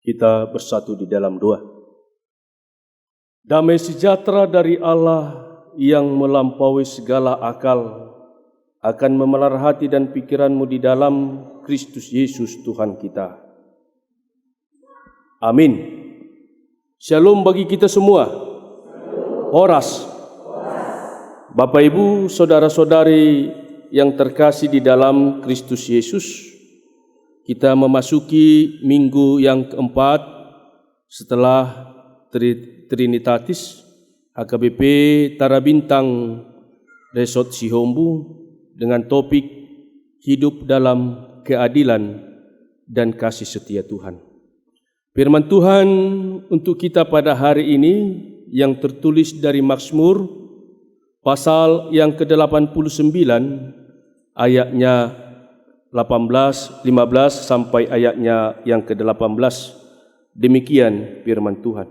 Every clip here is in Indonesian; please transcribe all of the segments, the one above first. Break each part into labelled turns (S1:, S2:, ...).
S1: Kita bersatu di dalam doa. Damai sejahtera dari Allah yang melampaui segala akal akan memelar hati dan pikiranmu di dalam Kristus Yesus Tuhan kita. Amin. Shalom bagi kita semua. Horas. Bapak Ibu, saudara-saudari yang terkasih di dalam Kristus Yesus, kita memasuki minggu yang keempat setelah Trinitatis HKBP Tarabintang Resort Sihombu dengan topik hidup dalam keadilan dan kasih setia Tuhan. Firman Tuhan untuk kita pada hari ini yang tertulis dari Mazmur pasal yang ke-89 ayatnya 18, 15 sampai ayatnya yang ke-18. Demikian firman Tuhan.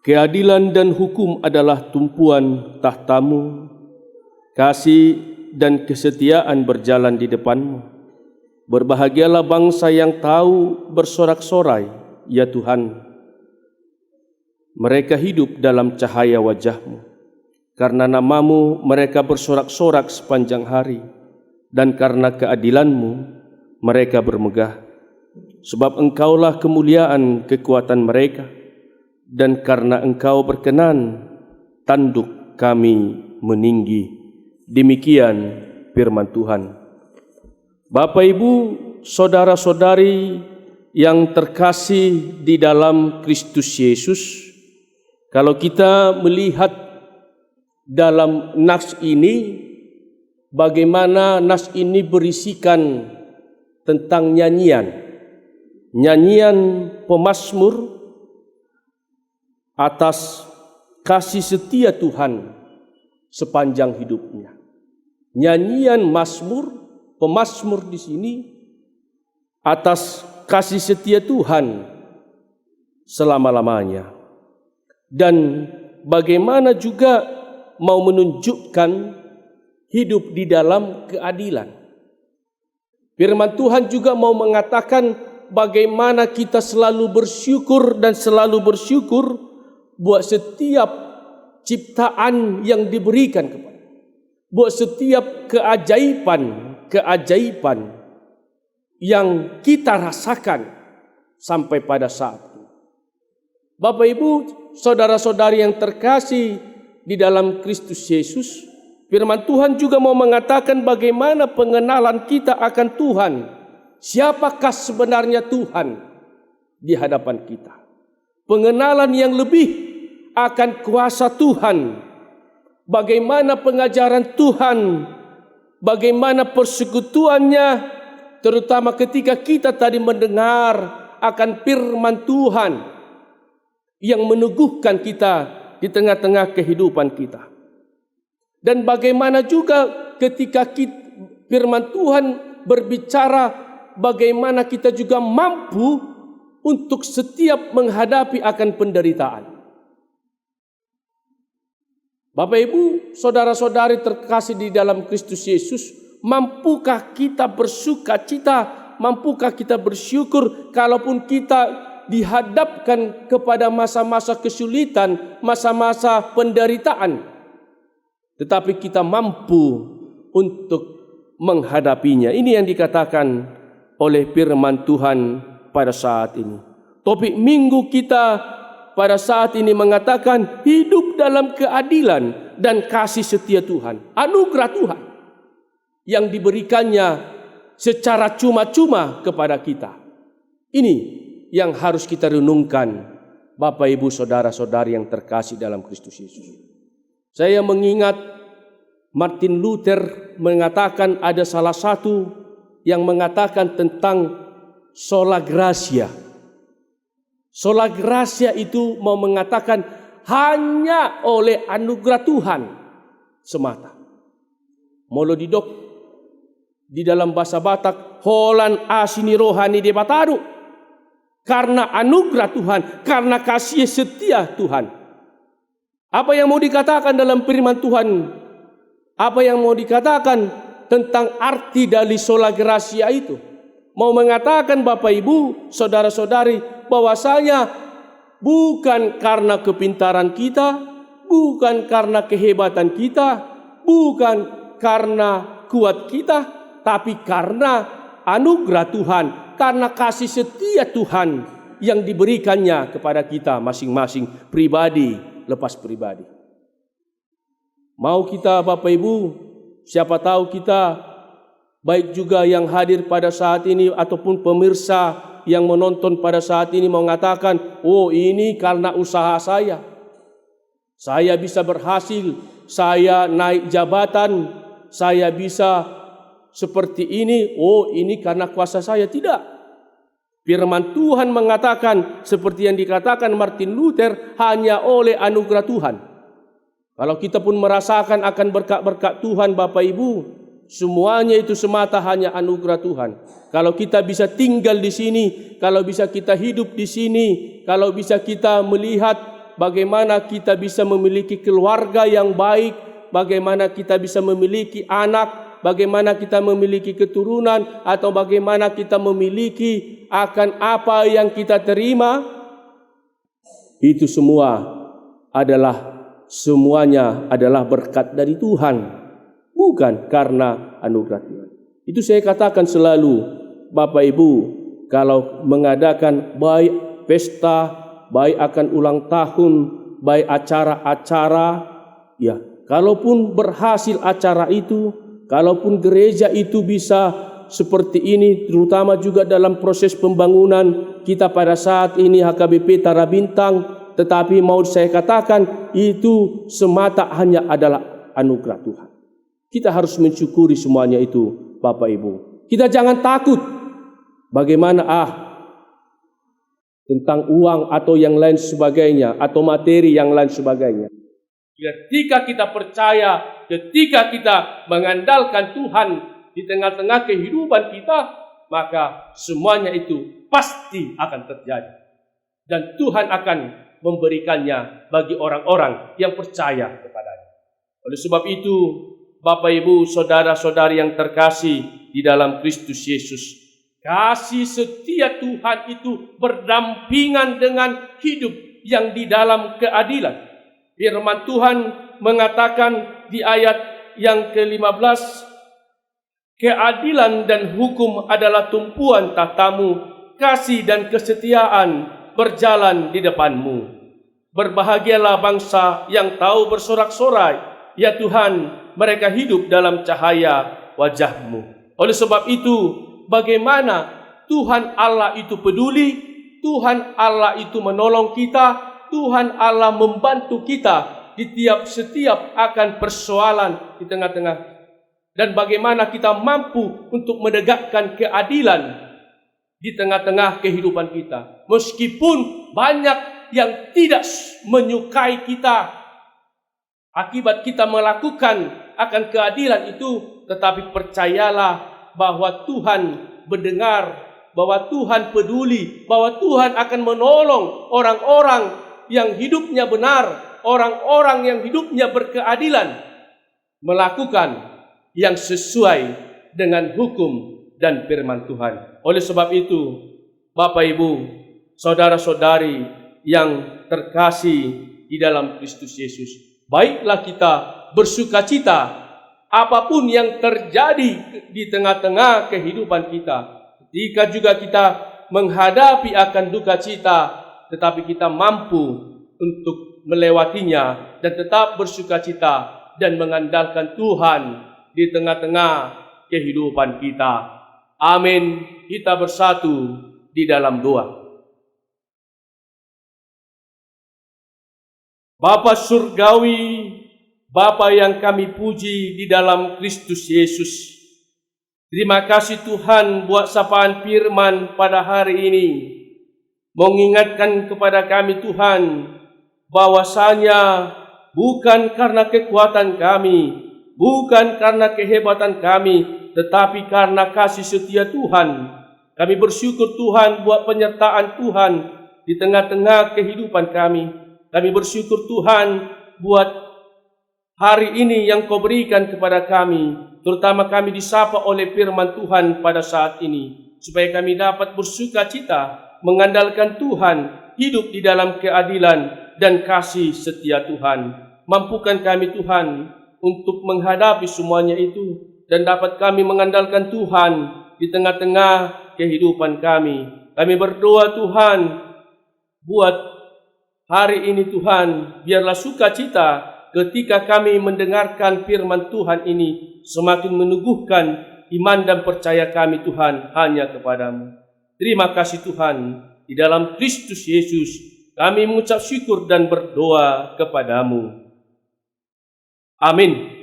S1: Keadilan dan hukum adalah tumpuan tahtamu, kasih dan kesetiaan berjalan di depanmu. Berbahagialah bangsa yang tahu bersorak-sorai, ya Tuhan. Mereka hidup dalam cahaya wajah-Mu. Karena namamu mereka bersorak-sorak sepanjang hari, dan karena keadilan-Mu mereka bermegah. Sebab Engkaulah kemuliaan kekuatan mereka, dan karena Engkau berkenan, tanduk kami meninggi. Demikian firman Tuhan. Bapak Ibu, saudara-saudari yang terkasih di dalam Kristus Yesus, kalau kita melihat dalam nas ini, bagaimana nas ini berisikan tentang nyanyian pemazmur atas kasih setia Tuhan sepanjang hidupnya. Nyanyian mazmur, pemazmur di sini atas kasih setia Tuhan selama-lamanya. Dan bagaimana juga mau menunjukkan hidup di dalam keadilan. Firman Tuhan juga mau mengatakan bagaimana kita selalu bersyukur dan selalu bersyukur buat setiap ciptaan yang diberikan kepada, buat setiap keajaiban yang kita rasakan sampai pada saat ini. Bapak Ibu, saudara-saudari yang terkasih di dalam Kristus Yesus, firman Tuhan juga mau mengatakan bagaimana pengenalan kita akan Tuhan. Siapakah sebenarnya Tuhan di hadapan kita? Pengenalan yang lebih akan kuasa Tuhan. Bagaimana pengajaran Tuhan, bagaimana persekutuannya, terutama ketika kita tadi mendengar akan firman Tuhan yang meneguhkan kita di tengah-tengah kehidupan kita. Dan bagaimana juga ketika firman Tuhan berbicara bagaimana kita juga mampu untuk setiap menghadapi akan penderitaan. Bapak Ibu, saudara-saudari terkasih di dalam Kristus Yesus, mampukah kita bersukacita, mampukah kita bersyukur kalaupun kita dihadapkan kepada masa-masa kesulitan, masa-masa penderitaan, tetapi kita mampu untuk menghadapinya. Ini yang dikatakan oleh firman Tuhan pada saat ini. Topik minggu kita pada saat ini mengatakan hidup dalam keadilan dan kasih setia Tuhan. Anugerah Tuhan yang diberikannya secara cuma-cuma kepada kita. Ini yang harus kita renungkan, Bapak Ibu saudara-saudari yang terkasih dalam Kristus Yesus. Saya mengingat Martin Luther mengatakan ada salah satu yang mengatakan tentang sola gratia. Sola gratia itu mau mengatakan hanya oleh anugerah Tuhan semata. Molo didok di dalam bahasa Batak, holan asini rohani de bataru. Karena anugerah Tuhan, karena kasih setia Tuhan. Apa yang mau dikatakan dalam firman Tuhan? Apa yang mau dikatakan tentang arti dari sola gratia itu? mau mengatakan Bapak Ibu, saudara-saudari, bahwasanya bukan karena kepintaran kita, bukan karena kehebatan kita, bukan karena kuat kita, tapi karena anugerah Tuhan, karena kasih setia Tuhan yang diberikannya kepada kita masing-masing, pribadi lepas pribadi. Mau kita Bapak Ibu, siapa tahu kita, baik juga yang hadir pada saat ini ataupun pemirsa yang menonton pada saat ini mengatakan, oh ini karena usaha saya bisa berhasil, saya naik jabatan, saya bisa seperti ini, oh ini karena kuasa saya. Tidak. Firman Tuhan mengatakan seperti yang dikatakan Martin Luther, hanya oleh anugerah Tuhan. Kalau kita pun merasakan akan berkat-berkat Tuhan Bapak Ibu, semuanya itu semata hanya anugerah Tuhan. Kalau kita bisa tinggal di sini, kalau bisa kita hidup di sini, kalau bisa kita melihat bagaimana kita bisa memiliki keluarga yang baik, bagaimana kita bisa memiliki anak, bagaimana kita memiliki keturunan, atau bagaimana kita memiliki akan apa yang kita terima, itu semuanya adalah berkat dari Tuhan, bukan karena anugerah Tuhan. Itu saya katakan selalu, Bapak Ibu, kalau mengadakan baik pesta, baik akan ulang tahun, baik acara-acara, ya, kalaupun berhasil acara itu, kalaupun gereja itu bisa seperti ini, terutama juga dalam proses pembangunan kita pada saat ini HKBP Tara Bintang, tetapi mau saya katakan itu semata hanya adalah anugerah Tuhan. Kita harus mensyukuri semuanya itu Bapak Ibu. Kita jangan takut bagaimana tentang uang atau yang lain sebagainya, atau materi yang lain sebagainya. Ketika kita percaya, ketika kita mengandalkan Tuhan di tengah-tengah kehidupan kita, maka semuanya itu pasti akan terjadi. Dan Tuhan akan memberikannya bagi orang-orang yang percaya kepadanya. Oleh sebab itu, Bapak Ibu, saudara-saudari yang terkasih di dalam Kristus Yesus, kasih setia Tuhan itu berdampingan dengan hidup yang di dalam keadilan. Firman Tuhan mengatakan di ayat yang ke-15, keadilan dan hukum adalah tumpuan tahtamu, kasih dan kesetiaan berjalan di depanmu. Berbahagialah bangsa yang tahu bersorak-sorai, ya Tuhan, mereka hidup dalam cahaya wajah-Mu. Oleh sebab itu, bagaimana Tuhan Allah itu peduli, Tuhan Allah itu menolong kita, Tuhan Allah membantu kita di setiap akan persoalan di tengah-tengah, dan bagaimana kita mampu untuk menegakkan keadilan di tengah-tengah kehidupan kita. Meskipun banyak yang tidak menyukai kita akibat kita melakukan akan keadilan itu, tetapi percayalah bahwa Tuhan mendengar, bahwa Tuhan peduli, bahwa Tuhan akan menolong orang-orang yang hidupnya benar, orang-orang yang hidupnya berkeadilan, melakukan yang sesuai dengan hukum dan firman Tuhan. Oleh sebab itu, Bapak Ibu, saudara-saudari yang terkasih di dalam Kristus Yesus, baiklah kita bersukacita apapun yang terjadi di tengah-tengah kehidupan kita. Ketika juga kita menghadapi akan duka cita, tetapi kita mampu untuk melewatinya dan tetap bersukacita dan mengandalkan Tuhan di tengah-tengah kehidupan kita. Amin. Kita bersatu di dalam doa. Bapa surgawi, Bapa yang kami puji di dalam Kristus Yesus, terima kasih Tuhan buat sapaan firman pada hari ini, mengingatkan kepada kami Tuhan, bahwasanya bukan karena kekuatan kami, bukan karena kehebatan kami, tetapi karena kasih setia Tuhan. Kami bersyukur Tuhan buat penyertaan Tuhan di tengah-tengah kehidupan kami. Kami bersyukur Tuhan buat hari ini yang Kau berikan kepada kami, terutama kami disapa oleh firman Tuhan pada saat ini. supaya kami dapat bersuka cita, mengandalkan Tuhan, hidup di dalam keadilan dan kasih setia Tuhan. Mampukan kami Tuhan untuk menghadapi semuanya itu, dan dapat kami mengandalkan Tuhan di tengah-tengah kehidupan kami. Kami berdoa Tuhan, buat hari ini Tuhan, biarlah sukacita ketika kami mendengarkan firman Tuhan ini semakin meneguhkan iman dan percaya kami Tuhan hanya kepadamu. Terima kasih Tuhan, di dalam Kristus Yesus kami mengucap syukur dan berdoa kepadamu. Amin.